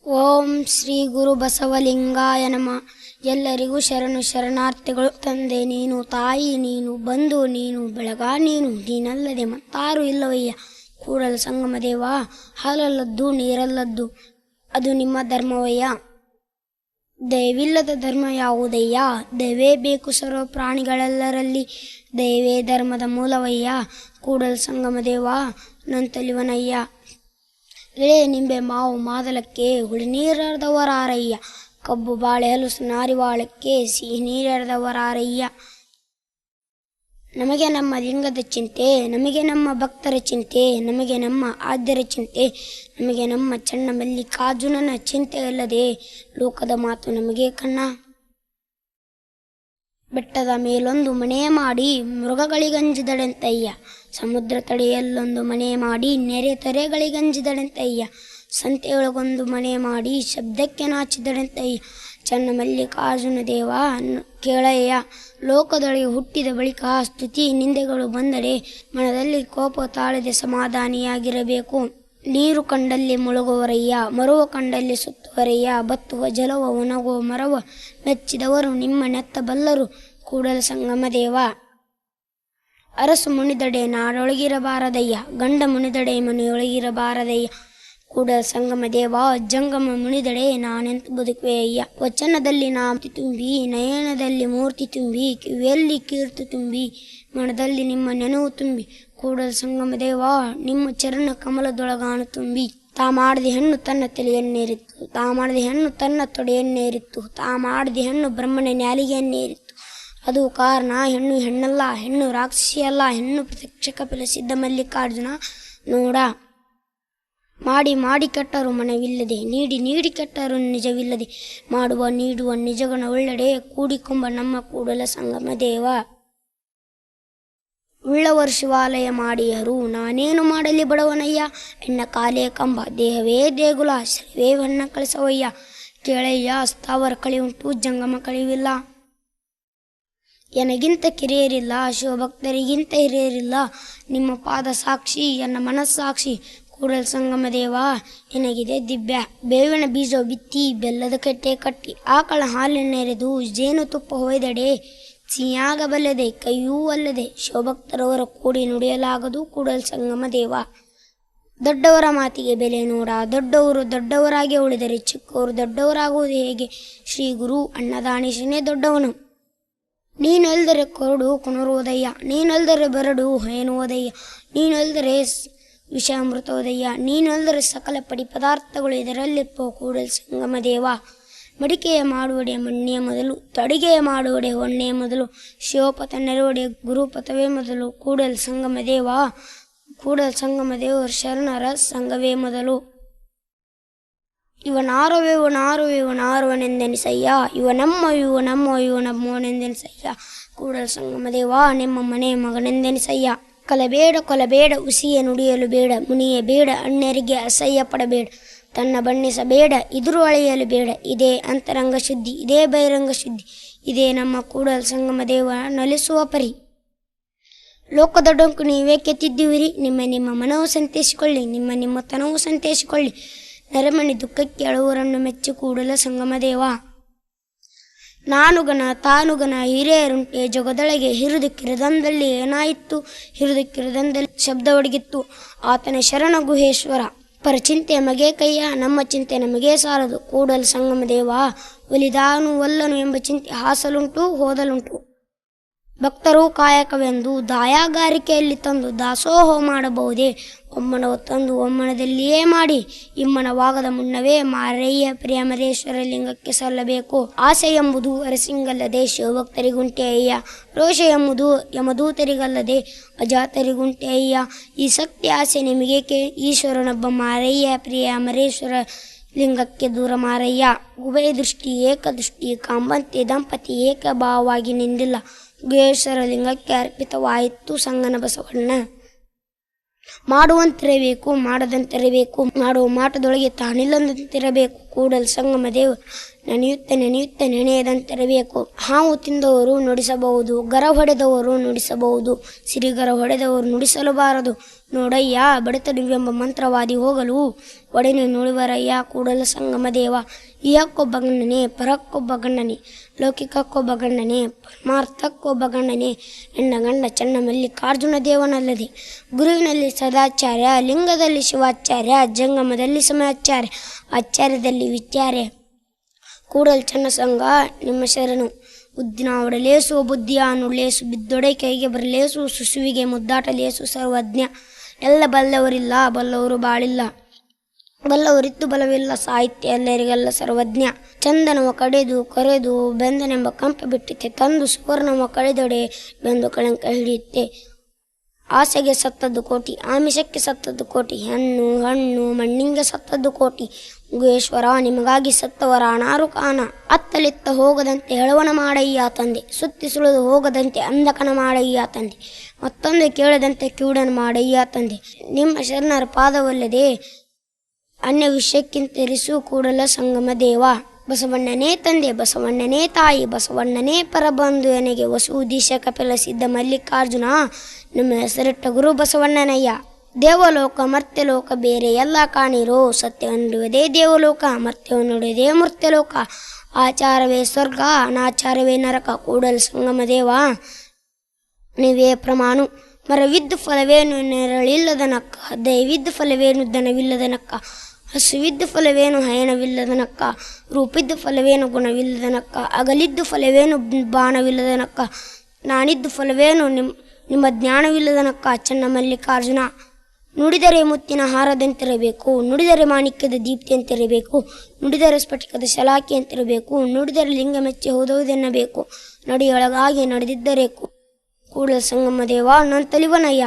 ಓಂ ಶ್ರೀ ಗುರು ಬಸವಲಿಂಗಾಯ ನಮಃ. ಎಲ್ಲರಿಗೂ ಶರಣು ಶರಣಾರ್ಥಿಗಳು. ತಂದೆ ನೀನು, ತಾಯಿ ನೀನು, ಬಂಧು ನೀನು, ಬೆಳಗ ನೀನು, ನೀನಲ್ಲದೆ ಮತ್ತಾರು ಇಲ್ಲವಯ್ಯ. ಕೂಡಲ ಸಂಗಮ ದೇವ, ಹಾಲಲ್ಲದ್ದು ನೀರಲ್ಲದ್ದು ಅದು ನಿಮ್ಮ ಧರ್ಮವಯ್ಯ. ದಯವಿಲ್ಲದ ಧರ್ಮ ಯಾವುದಯ್ಯ? ದಯವೇ ಬೇಕು ಸರ್ವ ಪ್ರಾಣಿಗಳೆಲ್ಲರಲ್ಲಿ, ದಯವೇ ಧರ್ಮದ ಮೂಲವಯ್ಯ. ಕೂಡಲ ಸಂಗಮ ದೇವ ನಂತಲಿವನಯ್ಯ. ಎಳೆ ನಿಂಬೆ ಮಾವು ಮಾದಲಕ್ಕೆ ಹುಳಿ ನೀರೆರೆದವರಾರಯ್ಯ. ಕಬ್ಬು ಬಾಳೆ ಹಲಸು ನಾರಿವಾಳಕ್ಕೆ ಸಿಹಿ ನೀರೆರೆದವರಾರಯ್ಯ. ನಮಗೆ ನಮ್ಮ ಲಿಂಗದ ಚಿಂತೆ, ನಮಗೆ ನಮ್ಮ ಭಕ್ತರ ಚಿಂತೆ, ನಮಗೆ ನಮ್ಮ ಆದ್ಯರ ಚಿಂತೆ, ನಮಗೆ ನಮ್ಮ ಚನ್ನ ಮಲ್ಲಿಕಾರ್ಜುನನ ಚಿಂತೆ ಇಲ್ಲದೆ ಲೋಕದ ಮಾತು ನಮಗೆ ಕಣ್ಣ. ಬೆಟ್ಟದ ಮೇಲೊಂದು ಮನೆ ಮಾಡಿ ಮೃಗಗಳಿಗಂಜಿದಡೆಂತಯ್ಯ. ಸಮುದ್ರ ತಡೆಯಲ್ಲೊಂದು ಮನೆ ಮಾಡಿ ನೆರೆ ತೆರೆಗಳಿಗಂಜಿದಡೆಂತಯ್ಯ. ಸಂತೆಯೊಳಗೊಂದು ಮನೆ ಮಾಡಿ ಶಬ್ದಕ್ಕೆ ನಾಚಿದಡೆಂತಯ್ಯ. ಚನ್ನ ಮಲ್ಲಿಕಾರ್ಜುನ ದೇವ ಕೇಳಯ್ಯ. ಲೋಕದೊಳಗೆ ಹುಟ್ಟಿದ ಬಳಿಕ ಸ್ತುತಿ ನಿಂದೆಗಳು ಬಂದರೆ ಮನದಲ್ಲಿ ಕೋಪ ತಾಳದೆ ಸಮಾಧಾನಿಯಾಗಿರಬೇಕು. ನೀರು ಕಂಡಲ್ಲಿ ಮುಳುಗುವರಯ್ಯ, ಮರುವ ಕಂಡಲ್ಲಿ ಸುತ್ತುವರಯ್ಯ. ಬತ್ತುವ ಜಲವ ಒಣಗುವ ಮರವ ಮೆಚ್ಚಿದವರು ನಿಮ್ಮ ನೆತ್ತಬಲ್ಲರು. ಕೂಡಲ ಸಂಗಮ ದೇವ ಅರಸು ಮುನಿದಡೆ ನಾಡೊಳಗಿರಬಾರದಯ್ಯ, ಗಂಡ ಮುನಿದಡೆ ಮನೆಯೊಳಗಿರಬಾರದಯ್ಯ. ಕೂಡಲ ಸಂಗಮ ದೇವ ಜಂಗಮ ಮುನಿದಡೆ ನಾನೆಂತ ಬದುಕುವೆ ಅಯ್ಯ. ವಚನದಲ್ಲಿ ನಾಮತಿ ತುಂಬಿ, ನಯನದಲ್ಲಿ ಮೂರ್ತಿ ತುಂಬಿ, ಕಿವಿಯಲ್ಲಿ ಕೀರ್ತಿ ತುಂಬಿ, ಮನದಲ್ಲಿ ನಿಮ್ಮ ನೆನವು ತುಂಬಿ. ಕೂಡಲ ಸಂಗಮ ದೇವ ನಿಮ್ಮ ಚರಣ ಕಮಲದೊಳಗಾನು ತುಂಬಿ. ತಾ ಮಾಡಿದ ಹೆಣ್ಣು ತನ್ನ ತಲೆಯನ್ನೇರಿತ್ತು, ತಾ ಮಾಡಿದ ಹೆಣ್ಣು ತನ್ನ ತೊಡೆಯನ್ನೇರಿತ್ತು, ತಾ ಮಾಡಿದ ಹೆಣ್ಣು ಬ್ರಹ್ಮನ ನ್ಯಾಲಿಗೆಯನ್ನೇರಿತ್ತು. ಅದು ಕಾರಣ ಹೆಣ್ಣು ಹೆಣ್ಣಲ್ಲ, ಹೆಣ್ಣು ರಾಕ್ಷಸಿಯಲ್ಲ, ಹೆಣ್ಣು ಪ್ರತ್ಯಕ್ಷ ಕಪಿಲ ಸಿದ್ಧ ಮಲ್ಲಿಕಾರ್ಜುನ ನೋಡ. ಮಾಡಿ ಮಾಡಿ ಕೆಟ್ಟರು ಮನವಿಲ್ಲದೆ, ನೀಡಿ ನೀಡಿ ಕೆಟ್ಟರು ನಿಜವಿಲ್ಲದೆ, ಮಾಡುವ ನೀಡುವ ನಿಜಗಣ ಒಳ್ಳೆಡೆ ಕೂಡಿಕೊಂಬ ನಮ್ಮ ಕೂಡಲ ಸಂಗಮ ದೇವ. ಉಳ್ಳವರು ಶಿವಾಲಯ ಮಾಡಿಯರು, ನಾನೇನು ಮಾಡಲಿ ಬಡವನಯ್ಯ. ಎನ್ನ ಕಾಲೇ ಕಂಬ, ದೇಹವೇ ದೇಗುಲ, ಶರೀರವೇ ಹೊನ್ನ ಕಳಿಸವಯ್ಯ. ಕೇಳಯ್ಯ ಸ್ಥಾವರ ಕಳಿಯುಂಟು, ಜಂಗಮ ಕಳಿವಿಲ್ಲ. ಎನಗಿಂತ ಕಿರಿಯರಿಲ್ಲ, ಶಿವಭಕ್ತರಿಗಿಂತ ಹಿರಿಯರಿಲ್ಲ. ನಿಮ್ಮ ಪಾದ ಸಾಕ್ಷಿ, ಎನ್ನ ಮನಸ್ಸಾಕ್ಷಿ. ಕೂಡಲ ಸಂಗಮ ದೇವ ಎನಗಿದೆ ದಿವ್ಯ. ಬೇವಿನ ಬೀಜ ಬಿತ್ತಿ, ಬೆಲ್ಲದ ಕಟ್ಟೆ ಕಟ್ಟಿ, ಆಕಳ ಹಾಲಿನೆರೆದು, ಜೇನು ತುಪ್ಪ ಹೊಯ್ದಡೆ ಸಿಹಿಯಾಗಬಲ್ಲದೆ, ಕೈಯೂ ಅಲ್ಲದೆ ಶಿವಭಕ್ತರವರ ಕೂಡಿ ನುಡಿಯಲಾಗದು. ಕೂಡಲ ಸಂಗಮ ದೇವ ದೊಡ್ಡವರ ಮಾತಿಗೆ ಬೆಲೆ ನೋಡ. ದೊಡ್ಡವರು ದೊಡ್ಡವರಾಗಿ ಉಳಿದರೆ ಚಿಕ್ಕವರು ದೊಡ್ಡವರಾಗುವುದು ಹೇಗೆ? ಶ್ರೀ ಗುರು ಅನ್ನದಾನೀಶನೇ ದೊಡ್ಡವನು. ನೀನಲ್ದರೆ ಕೊರಡು ಕುಣರುವುದಯ್ಯ, ನೀನಲ್ದರೆ ಬರಡು ಎನ್ನುವುದಯ್ಯ, ನೀನಲ್ದರೆ ವಿಷಾಮೃತೋದಯ್ಯ, ನೀನಲ್ದರೆ ಸಕಲ ಪಡಿ ಪದಾರ್ಥಗಳು ಇದರಲ್ಲಿಪ್ಪೋ. ಕೂಡಲ ಸಂಗಮ ದೇವ ಮಡಿಕೆಯ ಮಾಡುವಡೆ ಮಣ್ಣೆಯ ಮೊದಲು, ತಡಿಗೆಯ ಮಾಡುವಡೆ ಹೊಣ್ಣೆಯ ಮೊದಲು, ಶಿವಪಥ ನೆರವಡೆ ಗುರುಪಥವೇ ಮೊದಲು. ಕೂಡಲ ಸಂಗಮ ದೇವ, ಕೂಡಲ ಸಂಗಮ ದೇವರ ಶರಣರ ಸಂಘವೇ ಮೊದಲು. ಇವನಾರುವೆ ಇವನಾರುವೆ ಇವನಾರುವನೆಂದೆನಿಸಯ್ಯ, ಇವ ನಮ್ಮನೆಂದೆನಿಸಯ್ಯ. ಕೂಡಲ ಸಂಗಮ ದೇವ ನಿಮ್ಮ ಮನೆ ಮಗನೆಂದೆನಿಸಯ್ಯ. ಕಲಬೇಡ ಕೊಲಬೇಡ, ಉಸಿಯ ನುಡಿಯಲು ಬೇಡ, ಮುನಿಯ ಬೇಡ, ಅಣ್ಯರಿಗೆ ಅಸಹ್ಯ ಪಡಬೇಡ, ತನ್ನ ಬಣ್ಣಿಸಬೇಡ, ಇದುರು ಅಳೆಯಲು ಬೇಡ. ಇದೇ ಅಂತರಂಗ ಶುದ್ಧಿ, ಇದೇ ಬಹಿರಂಗ ಶುದ್ಧಿ, ಇದೇ ನಮ್ಮ ಕೂಡಲ ಸಂಗಮ ದೇವ ನಲಿಸುವ ಪರಿ. ಲೋಕದ ಡೊಂಕು ನೀವೇಕೆ ತಿದ್ದುವಿರಿ? ನಿಮ್ಮ ಮನವು ಸಂತೈಸಿಕೊಳ್ಳಿ, ನಿಮ್ಮ ತನವು ಸಂತೈಸಿಕೊಳ್ಳಿ. ನೆರೆಮಣಿ ದುಃಖಕ್ಕೆ ಅಳುವರನ್ನು ಮೆಚ್ಚಿ. ಕೂಡಲ ಸಂಗಮ ದೇವ ನಾನುಗನ ತಾನುಗನ ಹಿರಿಯರುಂಟೆ ಜಗದೊಳಗೆ. ಹಿರಿದು ಕಿರದಂದಲ್ಲಿ ಏನಾಯಿತು? ಹಿರಿದು ಕಿರದಂದಲ್ಲಿ ಶಬ್ದ ಒಡಗಿತ್ತು. ಆತನ ಶರಣ ಗುಹೇಶ್ವರ. ಪರಚಿಂತೆ ಮಗೆ ಕಯ್ಯ, ನಮ್ಮ ಚಿಂತೆ ನಮಗೆ ಸಾಲದು. ಕೂಡಲ ಸಂಗಮ ದೇವ ಒಲಿದಾನು ಒಲ್ಲನು ಎಂಬ ಚಿಂತೆ ಹಾಸಲುಂಟು ಹೋದಲುಂಟು. ಭಕ್ತರು ಕಾಯಕವೆಂದು ದಾಯಾಗಾರಿಕೆಯಲ್ಲಿ ತಂದು ದಾಸೋಹ ಮಾಡಬಹುದೇ? ಒಮ್ಮನವ ತಂದು ಒಮ್ಮನದಲ್ಲಿಯೇ ಮಾಡಿ, ಇಮ್ಮನವಾಗದ ಮುನ್ನವೇ ಮಾರಯ್ಯ ಪ್ರಿಯಮರೇಶ್ವರ ಲಿಂಗಕ್ಕೆ ಸಲ್ಲಬೇಕು. ಆಸೆ ಎಂಬುದು ಅರಸಿಂಗಲ್ಲದೆ ಶಿವಭಕ್ತರಿಗುಂಟೆ ಅಯ್ಯ, ರೋಷ ಎಂಬುದು ಯಮದೂತರಿಗಲ್ಲದೆ ಅಜಾತರಿಗುಂಟೆ ಅಯ್ಯ. ಈ ಶಕ್ತಿ ಆಸೆ ನಿಮಗೇಕೆ? ಈಶ್ವರನೊಬ್ಬ ಮಾರಯ್ಯ ಪ್ರಿಯಮರೇಶ್ವರ ಲಿಂಗಕ್ಕೆ ದೂರ ಮಾರಯ್ಯ. ಉಭಯ ದೃಷ್ಟಿ ಏಕದೃಷ್ಟಿ ಕಾಂಬಂತೆ ದಂಪತಿ ಏಕಭಾವವಾಗಿ ನಿಂದಿಲ್ಲ. ಗುಹೇಶ್ವರ ಲಿಂಗಕ್ಕೆ ಅರ್ಪಿತವಾಯಿತು ಸಂಗನ ಬಸವಣ್ಣ. ಮಾಡುವಂತಿರಬೇಕು, ಮಾಡದಂತಿರಬೇಕು, ಮಾಡುವ ಮಾಟದೊಳಗೆ ತಾನಿಲ್ಲದಂತಿರಬೇಕು. ಕೂಡಲ ಸಂಗಮ ದೇವ ನೆನೆಯುತ್ತ ನೆನೆಯದಂತಿರಬೇಕು. ಹಾವು ತಿಂದವರು ನುಡಿಸಬಹುದು, ಗರ ಹೊಡೆದವರು ನುಡಿಸಬಹುದು, ಸಿರಿಗರ ಹೊಡೆದವರು ನುಡಿಸಲಬಾರದು. ನೋಡಯ್ಯ ಬಡತನವೆಂಬ ಮಂತ್ರವಾದಿ ಹೋಗಲು ಒಡನೆ ನುಳಿವರಯ್ಯ ಕೂಡಲ ಸಂಗಮ ದೇವ. ಇಹಕ್ಕೊಬ್ಬ ಗಣ್ಣನೆ, ಪರಕ್ಕೊಬ್ಬ ಗಣ್ಣನೆ, ಲೌಕಿಕಕ್ಕೊಬ್ಬ ಗಣ್ಣನೆ, ಪರಮಾರ್ಥಕ್ಕೊಬ್ಬ ಗಣ್ಣನೆ. ಎನ್ನ ಗಂಡ ಚನ್ನ ಮಲ್ಲಿಕಾರ್ಜುನ ದೇವನಲ್ಲದೆ ಗುರುವಿನಲ್ಲಿ ಸದಾಚಾರ್ಯ, ಲಿಂಗದಲ್ಲಿ ಶಿವಾಚಾರ್ಯ, ಜಂಗಮದಲ್ಲಿ ಸಮಯಾಚಾರ್ಯ, ಆಚಾರ್ಯದಲ್ಲಿ ವಿಚಾರ್ಯ. ಕೂಡಲ ಚನ್ನ ಸಂಘ ನಿಮ್ಮ ಶರಣು. ಉದ್ದಿನ ಒಡಲೇಸು ಬುದ್ಧಿಯ ನುಳ್ಳೇಸು, ಬಿದ್ದೊಡೆ ಕೈಗೆ ಬರಲೇಸು, ಸುಸುವಿಗೆ ಮುದ್ದಾಟ ಲೇಸು ಸರ್ವಜ್ಞ. ಎಲ್ಲ ಬಲ್ಲವರಿಲ್ಲ, ಬಲ್ಲವರು ಬಾಳಿಲ್ಲ, ಬಲ್ಲವರಿದ್ದು ಬಲವಿಲ್ಲ, ಸಾಹಿತ್ಯ ಎಲ್ಲರಿಗೆಲ್ಲ ಸರ್ವಜ್ಞ. ಚಂದನವ ಕಡೆದು ಕೊರೆದು ಬೆಂದನೆಂಬ ಕಂಪ ಬಿಟ್ಟಿತ್ತೆ, ತಂದು ಸುವರ್ಣವ ಕಳೆದೊಡೆ ಬೆಂದು ಕಳಂಕ ಹಿಡಿಯುತ್ತೆ. ಆಸೆಗೆ ಸತ್ತದ್ದು ಕೋಟಿ, ಆಮಿಷಕ್ಕೆ ಸತ್ತದ್ದು ಕೋಟಿ, ಹಣ್ಣು ಹಣ್ಣು ಮಣ್ಣಿಂಗೆ ಸತ್ತದ್ದು ಕೋಟಿ. ಗುಹೇಶ್ವರ ನಿಮಗಾಗಿ ಸತ್ತವರ ಅನಾರು ಕಾಣ. ಅತ್ತಲಿತ್ತ ಹೋಗದಂತೆ ಹೆಳವನ ಮಾಡಯ್ಯ ತಂದೆ, ಸುತ್ತಿ ಸುಳಿದು ಹೋಗದಂತೆ ಅಂಧಕನ ಮಾಡಯ್ಯ ತಂದೆ, ಮತ್ತೊಂದು ಕೇಳದಂತೆ ಕಿವುಡನ ಮಾಡಯ್ಯ ತಂದೆ. ನಿಮ್ಮ ಶರಣರ ಪಾದವಲ್ಲದೆ ಅನ್ಯ ವಿಷಯಕ್ಕಿಂತರಿಸು ಕೂಡಲ ಸಂಗಮ ದೇವ. ಬಸವಣ್ಣನೇ ತಂದೆ, ಬಸವಣ್ಣನೇ ತಾಯಿ, ಬಸವಣ್ಣನೇ ಪರಬಂಧು ಎನೆಗೆ ವಸೂದೀಶ ಕಪಿಲ ಸಿದ್ಧ ಮಲ್ಲಿಕಾರ್ಜುನ. ನಮ್ಮ ಹೆಸರಿಟ್ಟ ಗುರು ಬಸವಣ್ಣನಯ್ಯ. ದೇವಲೋಕ ಮರ್ತ್ಯಲೋಕ ಬೇರೆ ಎಲ್ಲ ಕಾಣಿರೋ, ಸತ್ಯವನ್ನುಡುವುದೇ ದೇವಲೋಕ, ಮರ್ತ್ಯವನ್ನುಡುವುದೇ ಮೃತ್ಯಲೋಕ. ಆಚಾರವೇ ಸ್ವರ್ಗ, ಅನಾಚಾರವೇ ನರಕ. ಕೂಡಲ ಸಂಗಮ ದೇವ ನೀವೇ ಪ್ರಮಾಣು. ಮರವಿದ್ದು ಫಲವೇನು ನೆರಳಿಲ್ಲದ ನಕ್ಕ, ದಯವಿದ್ದು ಫಲವೇನು ದನವಿಲ್ಲದ ನಕ್ಕ, ಹಸುವಿದ್ದು ಫಲವೇನು ಹಯಣವಿಲ್ಲದ ನಕ್ಕ, ರೂಪಿದ್ದು ಫಲವೇನು ಗುಣವಿಲ್ಲದ ನಕ್ಕ, ಅಗಲಿದ್ದು ಫಲವೇನು ಬಾಣವಿಲ್ಲದ ನಕ್ಕ, ನಾನಿದ್ದು ಫಲವೇನು ನಿಮ್ಮ ಜ್ಞಾನವಿಲ್ಲದ ನಕ್ಕ. ಚನ್ನ ಮಲ್ಲಿಕಾರ್ಜುನ. ನುಡಿದರೆ ಮುತ್ತಿನ ಹಾರದಂತಿರಬೇಕು, ನುಡಿದರೆ ಮಾಣಿಕ್ಯದ ದೀಪ್ತಿಯಂತಿರಬೇಕು, ನುಡಿದರೆ ಸ್ಫಟಿಕದ ಶಲಾಖಿ ಅಂತಿರಬೇಕು, ನುಡಿದರೆ ಲಿಂಗ ಮೆಚ್ಚಿ ಹೋದವುದೆನ್ನಬೇಕು, ನಡಿಯೊಳಗಾಗಿ ನಡೆದಿದ್ದರೆ ಕೂಡಲ ಸಂಗಮ ದೇವ ನಂತಲಿವನಯ್ಯ.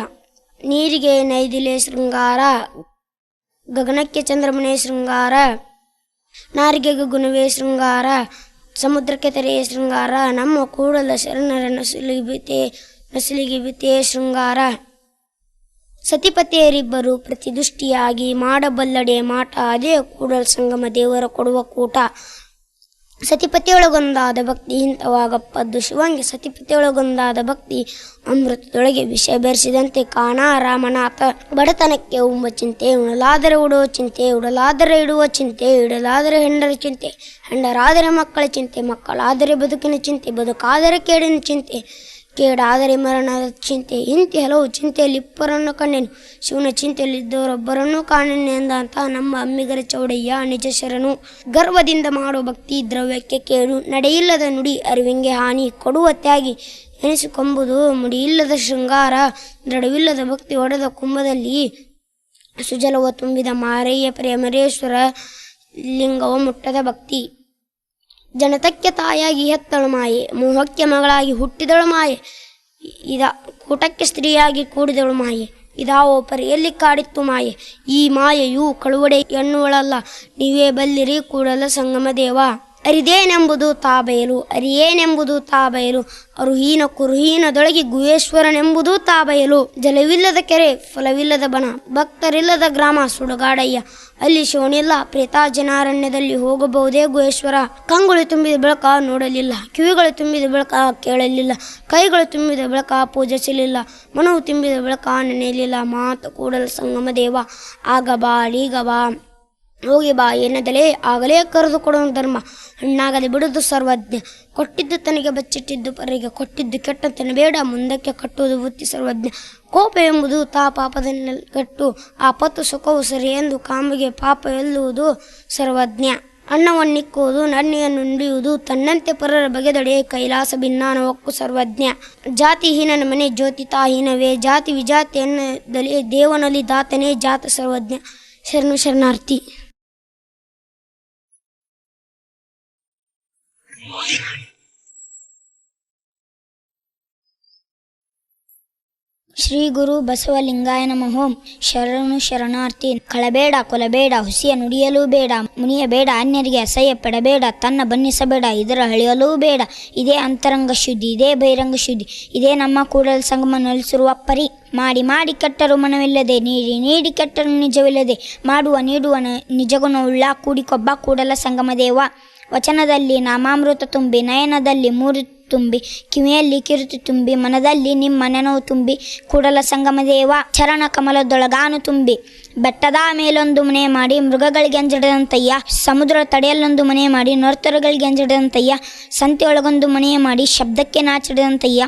ನೀರಿಗೆ ನೈದಿಲೆ ಶೃಂಗಾರ, ಗಗನಕ್ಕೆ ಚಂದ್ರಮನೆ ಶೃಂಗಾರ, ನಾರಿಗೆ ಗುಣವೇ ಶೃಂಗಾರ, ಸಮುದ್ರಕ್ಕೆ ತೆರೆಯ ಶೃಂಗಾರ. ನಮ್ಮ ಕೂಡಲ ಶರಣರ ನಸಲಿಗೆ ಬಿತೆ ಶೃಂಗಾರ. ಸತಿಪತಿಯರಿಬ್ಬರು ಪ್ರತಿದುಷ್ಟಿಯಾಗಿ ಮಾಡಬಲ್ಲಡೆ ಮಾಟ, ಅದೇ ಕೂಡಲ ಸಂಗಮ ದೇವರ ಕೊಡುವ ಕೂಟ. ಸತಿಪತಿಯೊಳಗೊಂದಾದ ಭಕ್ತಿ ಇಂಥವಾಗಪ್ಪದ್ದು ಶಿವಂಗೆ, ಸತಿಪತಿಯೊಳಗೊಂದಾದ ಭಕ್ತಿ ಅಮೃತದೊಳಗೆ ವಿಷ ಬೆರೆಸಿದಂತೆ ಕಾಣ ರಾಮನಾಥ. ಬಡತನಕ್ಕೆ ಉಂಬ ಚಿಂತೆ, ಉಣಲಾದರೆ ಉಡುವ ಚಿಂತೆ, ಉಡಲಾದರೆ ಇಡುವ ಚಿಂತೆ, ಇಡಲಾದರೆ ಹೆಂಡರ ಚಿಂತೆ, ಹೆಂಡರಾದರೆ ಮಕ್ಕಳ ಚಿಂತೆ, ಮಕ್ಕಳಾದರೆ ಬದುಕಿನ ಚಿಂತೆ, ಬದುಕಾದರೆ ಕೇಡಿನ ಚಿಂತೆ, ಕೇಡಾದರೆ ಮರಣದ ಚಿಂತೆ. ಇಂತಿ ಹಲವು ಚಿಂತೆಯಲ್ಲಿ ಇಬ್ಬರನ್ನು ಕಂಡೆನು, ಶಿವನ ಚಿಂತೆಯಲ್ಲಿದ್ದವರೊಬ್ಬರನ್ನು ಕಾಣೆನು ಎಂದಂತ ನಮ್ಮ ಅಮ್ಮಿಗರ ಚೌಡಯ್ಯ ನಿಜ ಶರಣು. ಗರ್ವದಿಂದ ಮಾಡೋ ಭಕ್ತಿ ದ್ರವ್ಯಕ್ಕೆ ಕೇಡು, ನಡೆಯಿಲ್ಲದ ನುಡಿ ಅರಿವಿಂಗೆ ಹಾನಿ, ಕೊಡುವ ತ್ಯಾಗಿ ಎನಿಸಿಕೊಂಬುದು ಮುಡಿಯಿಲ್ಲದ ಶೃಂಗಾರ. ದೃಢವಿಲ್ಲದ ಭಕ್ತಿ ಒಡೆದ ಕುಂಭದಲ್ಲಿ ಸುಜಲವ ತುಂಬಿದ ಮಾರಯ್ಯ ಪ್ರೇಮರೇಶ್ವರ ಲಿಂಗವ ಮುಟ್ಟದ ಭಕ್ತಿ. ಜನತಕ್ಕೆ ತಾಯಾಗಿ ಹೆತ್ತಳು ಮಾಯೆ, ಮೋಹಕ್ಕೆ ಮಗಳಾಗಿ ಹುಟ್ಟಿದಳು ಮಾಯೆ, ಕೂಟಕ್ಕೆ ಸ್ತ್ರೀಯಾಗಿ ಕೂಡಿದಳು ಮಾಯೆ, ಇದಾವೋ ಪರಿಯಲ್ಲಿ ಕಾಡಿತ್ತು ಮಾಯೆ. ಈ ಮಾಯೆಯು ಕಳುವಡೆ ಎನ್ನುವಳಲ್ಲ, ನೀವೇ ಬಲ್ಲಿರಿ ಕೂಡಲ ಸಂಗಮ ದೇವ. ಅರಿದೇನೆಂಬುದು ತಾ ಬಯಲು, ಅರಿಯೇನೆಂಬುದು ತಾ ಬಯಲು, ಅರುಹೀನ ಕುರುಹೀನದೊಳಗೆ ಗುಹೇಶ್ವರನೆಂಬುದು ತಾ ಬಯಲು. ಜಲವಿಲ್ಲದ ಕೆರೆ, ಫಲವಿಲ್ಲದ ಬನ, ಭಕ್ತರಿಲ್ಲದ ಗ್ರಾಮ ಸುಡುಗಾಡಯ್ಯ, ಅಲ್ಲಿ ಶಿವನಿಲ್ಲ. ಪ್ರೇತಾಜನಾರಣ್ಯದಲ್ಲಿ ಹೋಗಬಹುದೇ ಗುಹೇಶ್ವರ. ಕಂಗಳು ತುಂಬಿದ ಬೆಳಕ ನೋಡಲಿಲ್ಲ, ಕಿವಿಗಳು ತುಂಬಿದ ಬೆಳಕ ಕೇಳಲಿಲ್ಲ, ಕೈಗಳು ತುಂಬಿದ ಬೆಳಕ ಪೂಜಿಸಲಿಲ್ಲ, ಮನವು ತುಂಬಿದ ಬೆಳಕ ನೆನೆಯಲಿಲ್ಲ. ಮಾತು ಕೂಡಲ ಸಂಗಮ ದೇವ. ಆಗ ಬಾ ಈಗ ಬಾ ಹೋಗಿ ಬಾ ಎನ್ನದಲೇ ಆಗಲೇ ಕರೆದು ಕೊಡುವ ಧರ್ಮ. ಹಣ್ಣಾಗದೆ ಬಿಡುವುದು ಸರ್ವಜ್ಞ, ಕೊಟ್ಟಿದ್ದು ತನಗೆ ಬಚ್ಚಿಟ್ಟಿದ್ದು ಪರಿಗೆ, ಕೊಟ್ಟಿದ್ದು ಕೆಟ್ಟಂತನ ಬೇಡ ಮುಂದಕ್ಕೆ ಕಟ್ಟುವುದು ಬುತ್ತಿ ಸರ್ವಜ್ಞ. ಕೋಪ ಎಂಬುದು ತಾ ಪಾಪದನ್ನ ಕಟ್ಟು, ಆಪತ್ತು ಸುಖವು ಸರಿ ಎಂದು ಕಾಮಿಗೆ ಪಾಪ ಎಲ್ಲುವುದು ಸರ್ವಜ್ಞ. ಅನ್ನವನ್ನಿಕ್ಕುವುದು ನನ್ನೆಯನ್ನು ನುಡಿಯುವುದು, ತನ್ನಂತೆ ಪರರ ಬಗೆದೊಡೆ ಕೈಲಾಸ ಭಿನ್ನಾನ ಒಕ್ಕು ಸರ್ವಜ್ಞ. ಜಾತಿಹೀನನ ಮನೆ ಜ್ಯೋತಿ ತಾಹೀನವೇ, ಜಾತಿ ವಿಜಾತಿ ಎನ್ನದಲೇ ದೇವನಲ್ಲಿ ದಾತನೇ ಜಾತ ಸರ್ವಜ್ಞ. ಶರಣು ಶರಣಾರ್ಥಿ. ಶ್ರೀ ಗುರು ಬಸವಲಿಂಗಾಯ ನಮಃ. ಶರಣು ಶರಣಾರ್ಥಿ. ಕಳಬೇಡ ಕೊಲಬೇಡ, ಹುಸಿಯ ನುಡಿಯಲೂ ಬೇಡ, ಮುನಿಯಬೇಡ, ಅನ್ಯರಿಗೆ ಅಸಹ್ಯ ಪಡಬೇಡ, ತನ್ನ ಬಣ್ಣಿಸಬೇಡ, ಇದರ ಹಳೆಯಲೂ ಬೇಡ. ಇದೇ ಅಂತರಂಗ ಶುದ್ಧಿ, ಇದೇ ಬಹಿರಂಗ ಶುದ್ಧಿ, ಇದೇ ನಮ್ಮ ಕೂಡಲ ಸಂಗಮ ನೆಲೆಸಿರುವ ಪರಿ. ಮಾಡಿ ಮಾಡಿ ಕೆಟ್ಟರು ಮನವಿಲ್ಲದೆ, ನೀಡಿ ನೀಡಿ ಕೆಟ್ಟರು ನಿಜವಿಲ್ಲದೆ, ಮಾಡುವ ನೀಡುವ ನಿಜಗುಣವುಳ್ಳ ಕೂಡಿಕೊಬ್ಬ ಕೂಡಲ ಸಂಗಮ ದೇವ. ವಚನದಲ್ಲಿ ನಾಮಾಮೃತ ತುಂಬಿ, ನಯನದಲ್ಲಿ ತುಂಬಿ ಕಿವಿಯಲ್ಲಿ ಕಿರುತಿ ತುಂಬಿ ಮನದಲ್ಲಿ ನಿಮ್ಮ ನೆನವು ತುಂಬಿ ಕೂಡಲ ಸಂಗಮ ದೇವ ಚರಣ ಕಮಲದೊಳಗಾನು ತುಂಬಿ ಬೆಟ್ಟದ ಮೇಲೊಂದು ಮನೆ ಮಾಡಿ ಮೃಗಗಳಿಗೆ ಅಂಜಡದಂತಯ್ಯ ಸಮುದ್ರ ತಡೆಯಲ್ಲೊಂದು ಮನೆ ಮಾಡಿ ನರ್ತರುಗಳಿಗೆ ಅಂಜಡದಂತಯ್ಯ ಸಂತೆಯೊಳಗೊಂದು ಮನೆಯ ಮಾಡಿ ಶಬ್ದಕ್ಕೆ ನಾಚಿಡದಂತಯ್ಯ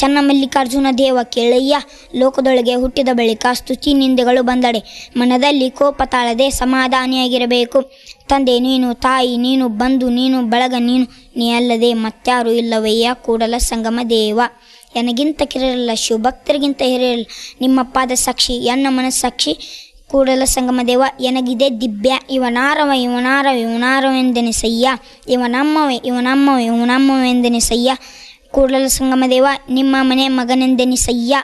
ಚನ್ನ ಮಲ್ಲಿಕಾರ್ಜುನ ದೇವ ಕೇಳಯ್ಯ ಲೋಕದೊಳಗೆ ಹುಟ್ಟಿದ ಬಳಿಕ ಸ್ತುತಿ ನಿಂದೆಗಳು ಬಂದಡೆ ಮನದಲ್ಲಿ ಕೋಪ ತಾಳದೆ ಸಮಾಧಾನಿಯಾಗಿರಬೇಕು ತಂದೆ ನೀನು, ತಾಯಿ ನೀನು, ಬಂಧು ನೀನು, ಬಳಗ ನೀನು, ನೀ ಅಲ್ಲದೆ ಮತ್ಯಾರು ಇಲ್ಲವಯ್ಯ ಕೂಡಲ ಸಂಗಮ ದೇವ. ನನಗಿಂತ ಕಿರಿಯರಲ್ಲ, ಶಿವಭಕ್ತರಿಗಿಂತ ಹಿರಿಯರಲ್ಲ, ನಿಮ್ಮ ಪಾದ ಸಾಕ್ಷಿ ಎನ್ನ ಮನಸ್ಸಾಕ್ಷಿ ಕೂಡಲ ಸಂಗಮ ದೇವ. ಎನಗಿದೆ ದಿವ್ಯ ಇವನಾರವೆಂದೆನಿಸಯ್ಯ, ಇವನಮ್ಮವೆಂದೆನಿಸಯ್ಯ ಕೂಡಲ ಸಂಗಮ ದೇವ. ನಿಮ್ಮ ಮನೆ ಮಗನೆಂದೆನಿಸಯ್ಯ.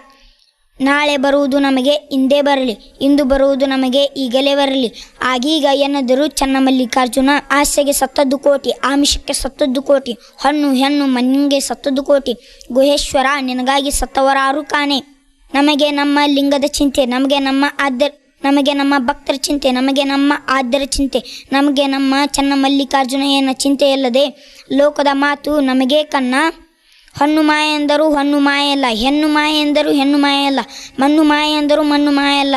ನಾಳೆ ಬರುವುದು ನಮಗೆ ಇಂದೇ ಬರಲಿ, ಇಂದು ಬರುವುದು ನಮಗೆ ಈಗಲೇ ಬರಲಿ. ಆಗೀಗ ಎನ್ನದರು ಚನ್ನಮಲ್ಲಿಕಾರ್ಜುನ. ಆಸೆಗೆ ಸತ್ತದ್ದು ಕೋಟಿ, ಆಮಿಷಕ್ಕೆ ಸತ್ತದ್ದು ಕೋಟಿ, ಹಣ್ಣು ಹೆಣ್ಣು ಮಣ್ಣಿಗೆ ಸತ್ತದ್ದು ಕೋಟಿ. ಗುಹೇಶ್ವರ ನಿನಗಾಗಿ ಸತ್ತವರಾರು ಕಾಣೆ. ನಮಗೆ ನಮ್ಮ ಲಿಂಗದ ಚಿಂತೆ, ನಮಗೆ ನಮ್ಮ ಭಕ್ತರ ಚಿಂತೆ, ನಮಗೆ ನಮ್ಮ ಆದ್ಯರ ಚಿಂತೆ, ನಮಗೆ ನಮ್ಮ ಚನ್ನಮಲ್ಲಿಕಾರ್ಜುನ ಚಿಂತೆ ಇಲ್ಲದೆ ಲೋಕದ ಮಾತು ನಮಗೆ ಕನ್ನ. ಹಣ್ಣು ಮಾಯ ಎಂದರು ಹಣ್ಣು ಮಾಯಲ್ಲ, ಹೆಣ್ಣು ಮಾಯ ಎಂದರು ಹೆಣ್ಣು ಮಾಯಲ್ಲ, ಮಣ್ಣು ಮಾಯ ಎಂದರು ಮಣ್ಣು ಮಾಯಲ್ಲ.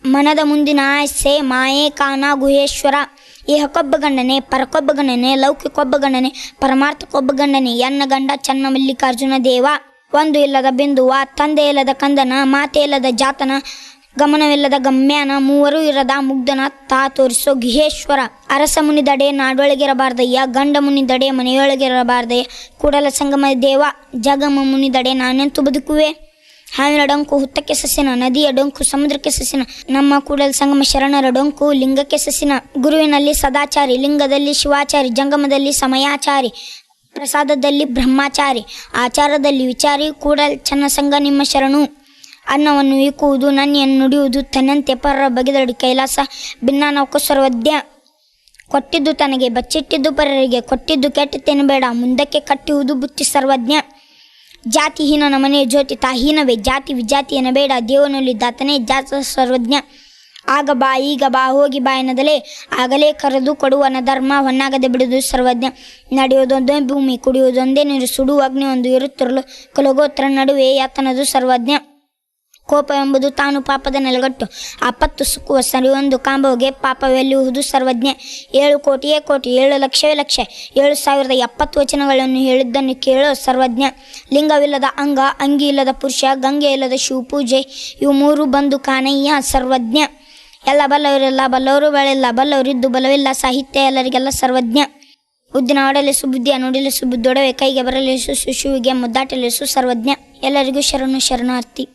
ಮನದ ಮುಂದಿನ ಆಸೆ ಮಾಯೇ ಕಾನ ಗುಹೇಶ್ವರ. ಇಹಕ್ಕೊಬ್ಬ ಗಂಡನೆ, ಪರಕ್ಕೊಬ್ಬ ಗಂಡನೆ, ಲೌಕಿಕೊಬ್ಬ ಗಂಡನೆ, ಪರಮಾರ್ಥಕ್ಕೊಬ್ಬ ಗಂಡನೆ. ಎನ್ನ ಗಂಡ ಚನ್ನಮಲ್ಲಿಕಾರ್ಜುನ ದೇವ. ಒಂದು ಇಲ್ಲದ ಬಿಂದುವ, ತಂದೆ ಇಲ್ಲದ ಕಂದನ, ಮಾತೆ ಇಲ್ಲದ ಜಾತನ, ಗಮನವಿಲ್ಲದ ಗಮ್ಯಾನ, ಮೂವರು ಇರದ ಮುಗ್ಧನ ತಾ ತೋರಿಸೋ ಗುಹೇಶ್ವರ. ಅರಸ ಮುನಿದಡೆ ನಾಡೊಳಗಿರಬಾರ್ದಯ್ಯ, ಗಂಡ ಮುನಿದಡೆ ಮನೆಯೊಳಗಿರಬಾರ್ದಯ್ಯ ಕೂಡಲ ಸಂಗಮ ದೇವ. ಜಗಮ ಮುನಿದಡೆ ನಾನೆಂತು ಬದುಕುವೆ. ಹಾವಿನ ಡೊಂಕು ಹುತ್ತಕ್ಕೆ ಸಸಿನ, ನದಿಯ ಡೊಂಕು ಸಮುದ್ರಕ್ಕೆ ಸಸಿನ, ನಮ್ಮ ಕೂಡಲ ಸಂಗಮ ಶರಣರ ಡೊಂಕು ಲಿಂಗಕ್ಕೆ ಸಸಿನ. ಗುರುವಿನಲ್ಲಿ ಸದಾಚಾರಿ, ಲಿಂಗದಲ್ಲಿ ಶಿವಾಚಾರಿ, ಜಂಗಮದಲ್ಲಿ ಸಮಯಾಚಾರಿ, ಪ್ರಸಾದದಲ್ಲಿ ಬ್ರಹ್ಮಚಾರಿ, ಆಚಾರದಲ್ಲಿ ವಿಚಾರಿ ಕೂಡಲ ಚನ್ನ ಸಂಘ ನಿಮ್ಮ ಶರಣು. ಅನ್ನವನ್ನು ಇಕ್ಕುವುದು, ನನ್ನೆಯನ್ನು ನುಡಿಯುವುದು, ತನ್ನಂತೆ ಪರರ ಬಗೆದಡಿ ಕೈಲಾಸ ಭಿನ್ನ ನೌಕ ಸರ್ವಜ್ಞ. ಕೊಟ್ಟಿದ್ದು ತನಗೆ, ಬಚ್ಚಿಟ್ಟಿದ್ದು ಪರರಿಗೆ, ಕೊಟ್ಟಿದ್ದು ಕೆಟ್ಟಿದ್ದೇನೆ ಬೇಡ, ಮುಂದಕ್ಕೆ ಕಟ್ಟುವುದು ಬುತ್ತಿ ಸರ್ವಜ್ಞ. ಜಾತಿಹೀನನ ಮನೆ ಜ್ಯೋತಿ ತಾಹೀನವೇ, ಜಾತಿ ವಿಜಾತಿ ಎನ್ನಬೇಡ, ದೇವನಲ್ಲಿದ್ದಾತನೇ ಜಾತ ಸರ್ವಜ್ಞ. ಆಗ ಬಾ ಈಗ ಬಾ ಹೋಗಿ ಬಾ ಎನ್ನದಲೇ, ಆಗಲೇ ಕರೆದು ಕೊಡುವನ ಧರ್ಮ ಹೊನ್ನಾಗದೆ ಬಿಡುವುದು ಸರ್ವಜ್ಞ. ನಡೆಯುವುದೊಂದೇ ಭೂಮಿ, ಕುಡಿಯುವುದೊಂದೇ ನೀರು, ಸುಡುವ ಅಗ್ನಿ ಒಂದು ಇರುತ್ತಿರಲು ಕಲಗೋತ್ರ ನಡುವೆ ಯಾತನದು ಸರ್ವಜ್ಞ. ಕೋಪ ಎಂಬುದು ತಾನು ಪಾಪದ ನೆಲಗಟ್ಟು, ಆಪತ್ತು ಸುಕ್ಕುವ ಸರಿಯೊಂದು ಕಾಂಬವಿಗೆ ಪಾಪವೆಲ್ಲಿಯುವುದು ಸರ್ವಜ್ಞ. 7 ಕೋಟಿಯೇ ಕೋಟಿ, 7 ಲಕ್ಷವೇ ಲಕ್ಷ, 7070 ವಚನಗಳನ್ನು ಹೇಳಿದ್ದನ್ನು ಕೇಳೋ ಸರ್ವಜ್ಞ. ಲಿಂಗವಿಲ್ಲದ ಅಂಗ, ಅಂಗಿ ಇಲ್ಲದ ಪುರುಷ, ಗಂಗೆ ಇಲ್ಲದ ಶಿವಪೂಜೆ, ಇವು 3 ಬಂದು ಕಾಣಯ್ಯ ಸರ್ವಜ್ಞ. ಎಲ್ಲ ಬಲ್ಲವರಿಲ್ಲ, ಬಲ್ಲವರು ಬೆಳೆಲ್ಲ, ಬಲ್ಲವರಿದ್ದು ಬಲವಿಲ್ಲ, ಸಾಹಿತ್ಯ ಎಲ್ಲರಿಗೆಲ್ಲ ಸರ್ವಜ್ಞ. ಉದ್ದಿನ ಒಡಲಿಸು ಬುದ್ಧಿಯ ನುಡಿಲಿಸು ಬುದ್ಧೊಡವೆ, ಕೈಗೆ ಬರಲಿಸು ಶಿಶುವಿಗೆ ಮುದ್ದಾಟಲಿಸು ಸರ್ವಜ್ಞ. ಎಲ್ಲರಿಗೂ ಶರಣು ಶರಣಾರ್ಥಿ.